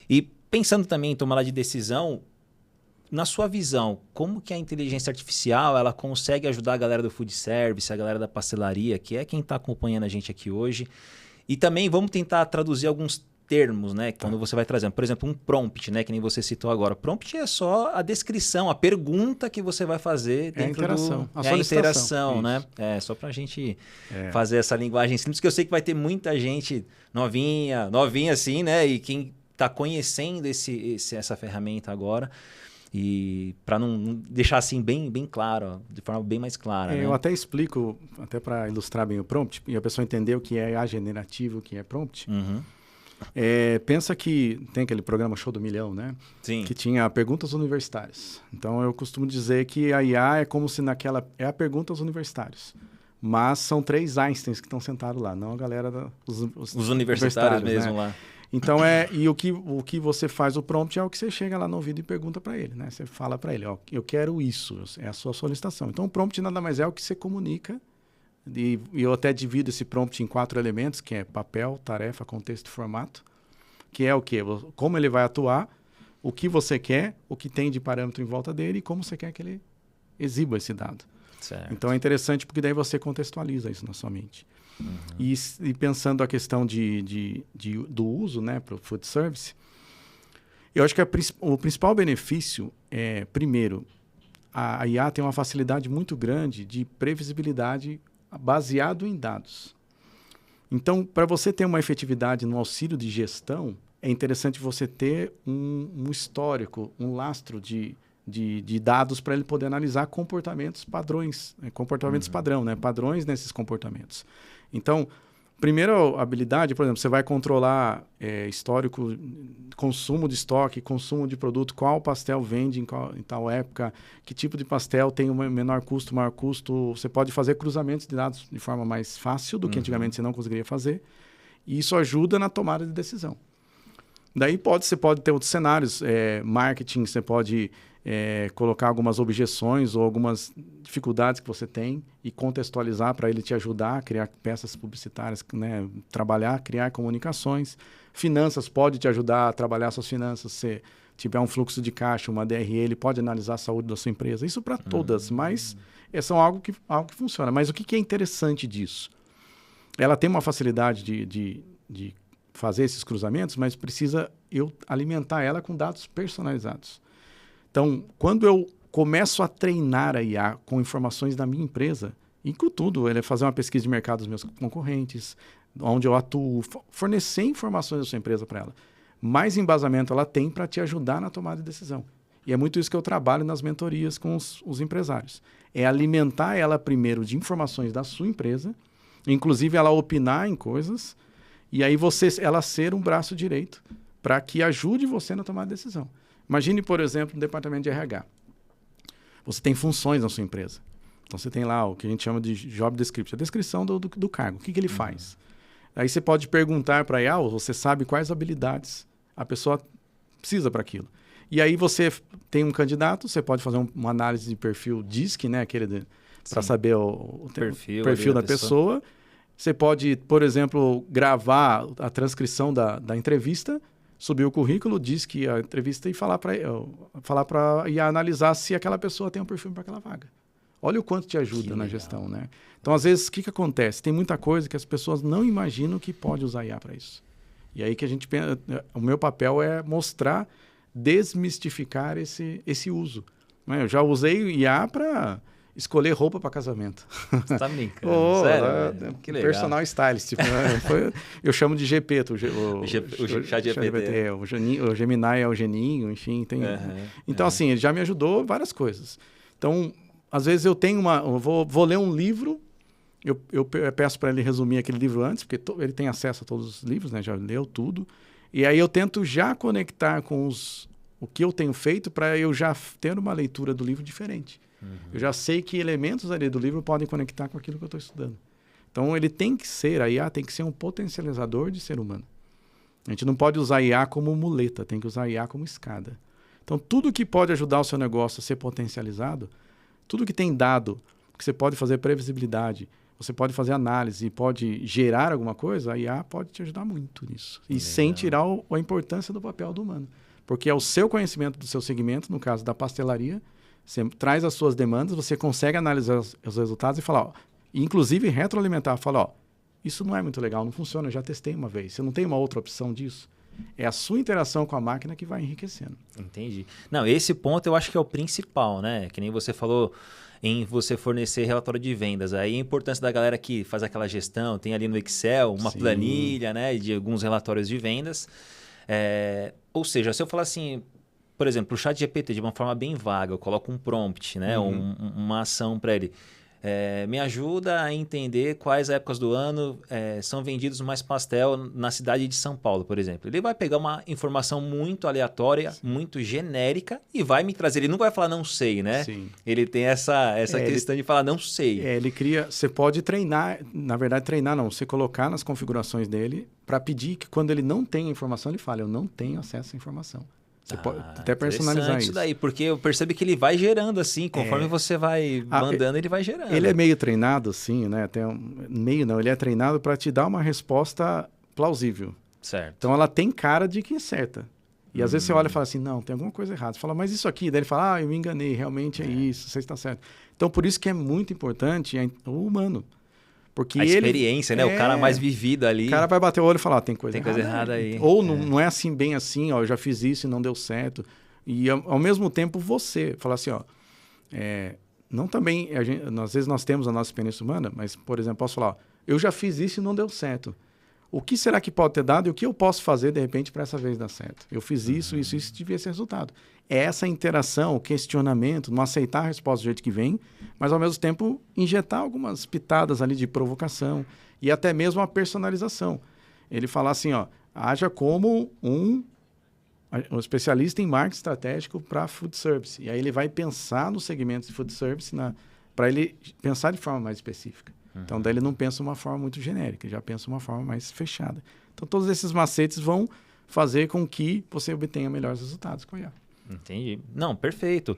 E pensando também em tomada de decisão, na sua visão, como que a inteligência artificial ela consegue ajudar a galera do food service, a galera da pastelaria, que é quem está acompanhando a gente aqui hoje? E também vamos tentar traduzir alguns termos, né? Quando você vai trazendo. Por exemplo, um prompt, né? Que nem você citou agora. Prompt é só a descrição, a pergunta que você vai fazer dentro a interação, do... a É a interação, né? Isso. É, só pra gente fazer essa linguagem simples, que eu sei que vai ter muita gente novinha assim, né? E quem tá conhecendo essa ferramenta agora... E para não deixar assim bem claro, ó, de forma bem mais clara. Né? Eu até explico, até para ilustrar bem o prompt, e a pessoa entender o que é IA generativo, o que é prompt. Uhum. Pensa que tem aquele programa Show do Milhão, né? Sim. Que tinha perguntas universitárias. Então, eu costumo dizer que a IA é como se naquela... É a pergunta aos universitários. Mas são 3 Einsteins que estão sentados lá, não a galera... Os universitários mesmo, né? Lá. Então, e o que você faz o prompt é o que você chega lá no ouvido e pergunta para ele, né? Você fala para ele, ó, eu quero isso, é a sua solicitação. Então, o prompt nada mais é o que você comunica, e eu até divido esse prompt em 4 elementos, que é papel, tarefa, contexto e formato, que é o quê? Como ele vai atuar, o que você quer, o que tem de parâmetro em volta dele e como você quer que ele exiba esse dado. Certo. Então, é interessante porque daí você contextualiza isso na sua mente. Uhum. E pensando a questão do uso, né, para o food service, eu acho que o principal benefício é, primeiro, a IA tem uma facilidade muito grande de previsibilidade baseado em dados. Então, para você ter uma efetividade no auxílio de gestão, é interessante você ter um histórico, um lastro de dados para ele poder analisar comportamentos padrões, padrão, né? Padrões nesses comportamentos. Então, primeira habilidade, por exemplo, você vai controlar histórico, consumo de estoque, consumo de produto, qual pastel vende em tal época, que tipo de pastel tem um menor custo, maior custo. Você pode fazer cruzamentos de dados de forma mais fácil do que antigamente você não conseguiria fazer. E isso ajuda na tomada de decisão. Daí você pode ter outros cenários, marketing, você pode colocar algumas objeções ou algumas dificuldades que você tem e contextualizar para ele te ajudar a criar peças publicitárias, né? Criar comunicações. Finanças pode te ajudar a trabalhar suas finanças. Se tiver um fluxo de caixa, uma DRE, ele pode analisar a saúde da sua empresa. Isso para todas, mas são algo que funciona. Mas o que é interessante disso? Ela tem uma facilidade de fazer esses cruzamentos, mas precisa eu alimentar ela com dados personalizados. Então, quando eu começo a treinar a IA com informações da minha empresa, incluo tudo, ele é fazer uma pesquisa de mercado dos meus concorrentes, onde eu atuo, fornecer informações da sua empresa para ela. Mais embasamento ela tem para te ajudar na tomada de decisão. E é muito isso que eu trabalho nas mentorias com os empresários. É alimentar ela primeiro de informações da sua empresa, inclusive ela opinar em coisas, e aí ela ser um braço direito para que ajude você na tomada de decisão. Imagine, por exemplo, um departamento de RH. Você tem funções na sua empresa. Então, você tem lá o que a gente chama de job description, a descrição do cargo. O que ele faz? Aí você pode perguntar para a IA, você sabe quais habilidades a pessoa precisa para aquilo. E aí você tem um candidato, você pode fazer uma análise de perfil DISC, né? Para saber o perfil da pessoa. Você pode, por exemplo, gravar a transcrição da entrevista, subir o currículo, diz que a entrevista e falar para IA analisar se aquela pessoa tem um perfil para aquela vaga. Olha o quanto te ajuda na gestão, né? Então, às vezes, o que acontece? Tem muita coisa que as pessoas não imaginam que pode usar IA para isso. E aí que a gente pensa, o meu papel é mostrar, desmistificar esse uso. Né? Eu já usei IA para escolher roupa para casamento. Você tá brincando? Sério? Que legal. Personal stylist. Tipo, eu chamo de GP. O chat GPT. O Gemini é o Geninho, enfim. Então, assim, ele já me ajudou várias coisas. Então, às vezes eu tenho eu vou ler um livro, eu peço para ele resumir aquele livro antes, porque ele tem acesso a todos os livros, né? Já leu tudo. E aí eu tento já conectar com o que eu tenho feito para eu já ter uma leitura do livro diferente. Eu já sei que elementos ali do livro podem conectar com aquilo que eu estou estudando. Então, a IA tem que ser um potencializador de ser humano. A gente não pode usar a IA como muleta, tem que usar a IA como escada. Então, tudo que pode ajudar o seu negócio a ser potencializado, tudo que tem dado, que você pode fazer previsibilidade, você pode fazer análise e pode gerar alguma coisa, a IA pode te ajudar muito nisso. E Legal. sem tirar a importância do papel do humano. Porque é o seu conhecimento do seu segmento, no caso da pastelaria, você traz as suas demandas, você consegue analisar os resultados e falar, ó, inclusive retroalimentar, falar, ó, isso não é muito legal, não funciona, eu já testei uma vez, você não tem uma outra opção disso? É a sua interação com a máquina que vai enriquecendo. Entendi. Não, esse ponto eu acho que é o principal, né? Que nem você falou em você fornecer relatório de vendas. Aí a importância da galera que faz aquela gestão, tem ali no Excel uma Sim. planilha, né? De alguns relatórios de vendas. Ou seja, se eu falar assim, por exemplo, o ChatGPT de uma forma bem vaga, eu coloco um prompt, né? Uma ação para ele. Me ajuda a entender quais épocas do ano são vendidos mais pastel na cidade de São Paulo, por exemplo. Ele vai pegar uma informação muito aleatória, muito genérica e vai me trazer. Ele não vai falar não sei, né? Sim. Ele tem essa questão de falar não sei. Ele cria... Você pode treinar... Na verdade, treinar não. Você colocar nas configurações dele para pedir que quando ele não tem a informação, ele fale, eu não tenho acesso à informação. Você pode até personalizar isso. Isso daí, porque eu percebo que ele vai gerando assim, conforme você vai mandando, ele vai gerando. Ele é meio treinado, assim, né? Meio não, ele é treinado para te dar uma resposta plausível. Certo. Então ela tem cara de que é certa. E às vezes você olha e fala assim, não, tem alguma coisa errada. Você fala, mas isso aqui, daí ele fala, eu me enganei, realmente é isso, você está certo. Então por isso que é muito importante o humano. Porque a experiência, né? O cara mais vivido ali. O cara vai bater o olho e falar, tem coisa errada aí. Ou não é assim, bem assim, ó, eu já fiz isso e não deu certo. E ao mesmo tempo você falar assim, ó, não também, às vezes nós temos a nossa experiência humana, mas, por exemplo, posso falar, ó, eu já fiz isso e não deu certo. O que será que pode ter dado e o que eu posso fazer, de repente, para essa vez dar certo? Eu fiz isso devia ser resultado. É essa interação, o questionamento, não aceitar a resposta do jeito que vem, mas, ao mesmo tempo, injetar algumas pitadas ali de provocação e até mesmo a personalização. Ele falar assim, ó, haja como um especialista em marketing estratégico para food service. E aí ele vai pensar nos segmentos de food service para ele pensar de forma mais específica. Então, daí ele não pensa de uma forma muito genérica, ele já pensa de uma forma mais fechada. Então, todos esses macetes vão fazer com que você obtenha melhores resultados com a IA. Entendi. Não, perfeito.